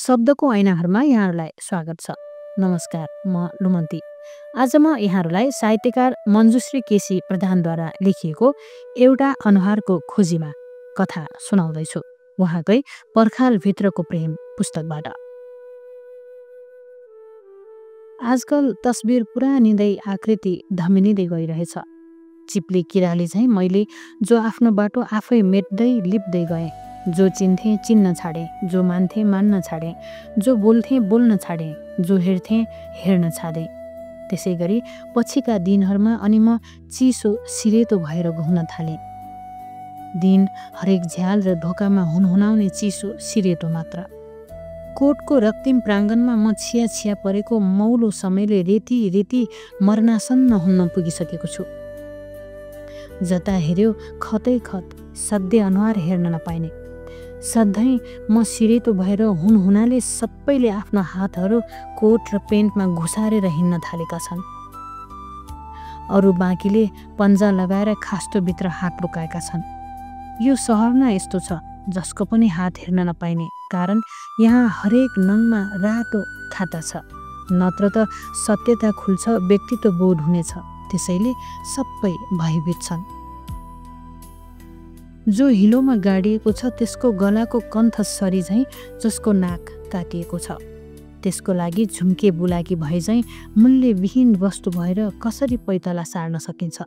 शब्दको ऐनाहरूमा यहाँहरूलाई स्वागत छ। नमस्कार, म लुमन्ती। आज म यहाँहरूलाई साहित्यकार मञ्जुश्री केसी प्रधानद्वारा लेखिएको एउटा अनुहारको खोजीमा कथा सुनाउँदैछु, उहाँकै पर्खालभित्रको प्रेम पुस्तकबाट। आजकल तस्बिर पुरानिँदै आकृति धमिनिँदै गइरहेछ। चिप्ली किराले झैँ मैले जो आफ्नो बाटो आफै मेट्दै लिप्दै गएँ, जो चिन्थे चिन्न छाडे, जो मान्थे मान्न छाडे, जो बोल्थे बोल्न छाडे, जो हेर्थे हेर्न छाडे। त्यसै गरी पछिका दिनहरूमा अनि म चिसो सिरेतो भएर घुम्न थालेँ। दिन हरेक झ्याल र ढोकामा हुनहुनाउने चिसो सिरेतो मात्र। कोटको रक्तिम प्राङ्गणमा म छिया छिया परेको मौलो समयले रेती रेती मर्नासन्न हुन्न पुगिसकेको छु। जता हेऱ्यो खतै खत, सधैँ अनुहार हेर्न नपाइने। सधैँ म सिरेतो भएर हुनहुनाले सबैले आफ्ना हातहरू कोट र पेन्टमा घुसारेर हिँड्न थालेका छन्। अरू बाँकीले पन्जा लगाएर खास्टोभित्र हात लुकाएका छन्। यो सहर न यस्तो छ जसको पनि हात हेर्न नपाइने, कारण यहाँ हरेक नङमा रातो खाता छ। नत्र त सत्यता खुल्छ, व्यक्तित्व बोध हुनेछ। त्यसैले सबै भयभीत छन्। जो हिलोमा गाडिएको छ त्यसको गलाको कण्ठ सरी झैँ जसको नाक काटिएको छ, त्यसको लागि झुम्के बुलाकी भए झैँ मूल्यविहीन वस्तु भएर कसरी पैताला सार्न सकिन्छ।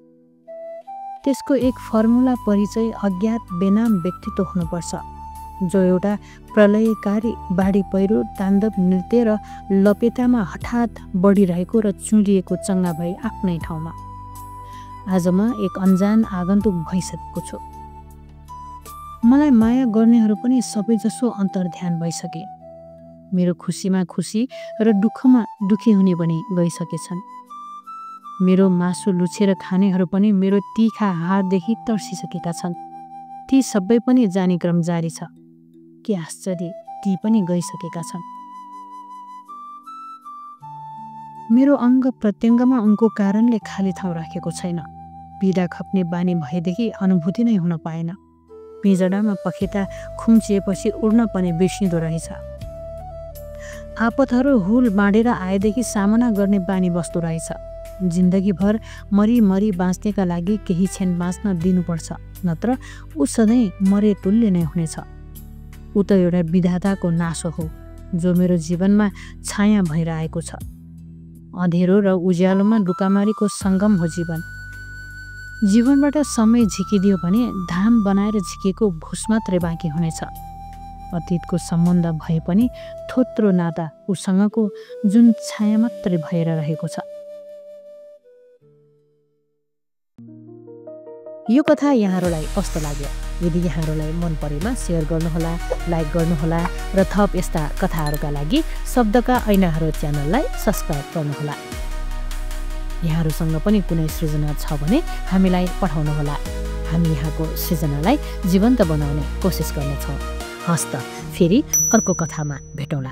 त्यसको एक फर्मुला परिचय अज्ञात बेनाम व्यक्तित्व हुनुपर्छ, जो एउटा प्रलयकारी बाढी पहिरो ताण्डव नृत्य र लपेटामा हठात बढिरहेको र चुलिएको चङ्गा भई आफ्नै ठाउँमा। आज म एक अन्जान आगन्तुक भइसकेको छु। मलाई माया गर्नेहरू पनि सबैजसो अन्तर्ध्यान भइसके। मेरो खुसीमा खुसी र दुःखमा दुःखी हुने पनि गइसकेछन्। मेरो मासु लुछेर खानेहरू पनि मेरो तिखा हारदेखि तर्सिसकेका छन्। ती सबै पनि जाने क्रम जारी छ। के आश्चर्य, ती पनि गइसकेका छन्। मेरो अङ्ग प्रत्यङ्गमा उनको कारणले खाली ठाउँ राखेको छैन। पीडा खप्ने बानी भएदेखि अनुभूति नै हुन पाएन। पिँजडामा पखेटा खुम्चिएपछि उड्न पनि बिर्सिँदो रहेछ। आपतहरू हुल बाँडेर आएदेखि सामना गर्ने बानी बस्दो रहेछ। जिन्दगीभर मरी मरी बाँच्नेका लागि केही क्षण बाँच्न दिनुपर्छ, नत्र ऊ सधैँ मरे तुल्य नै हुनेछ। ऊ त एउटा विधाताको नासो हो, जो मेरो जीवनमा छाया भएर आएको छ। अँधेरो र उज्यालोमा लुकामारीको सङ्गम हो जीवन। जीवनबाट समय झिकिदियो भने धाम बनाएर झिकेको भुस मात्रै बाँकी हुनेछ। अतीतको सम्बन्ध भए पनि थोत्रो नाता उसँगको जुन छाया मात्रै भएर रहेको छ। यो कथा यहाँहरूलाई कस्तो लाग्यो? यदि यहाँहरूलाई मन परेमा सेयर गर्नुहोला, लाइक गर्नुहोला र थप यस्ता कथाहरूका लागि शब्दका ऐनाहरू च्यानललाई सब्स्क्राइब गर्नुहोला। यहाँहरूसँग पनि कुनै सृजना छ भने हामीलाई पठाउनुहोला। हामी यहाँको सृजनालाई जीवन्त बनाउने कोसिस गर्नेछौँ। हस्त फेरि अर्को कथामा भेटौँला।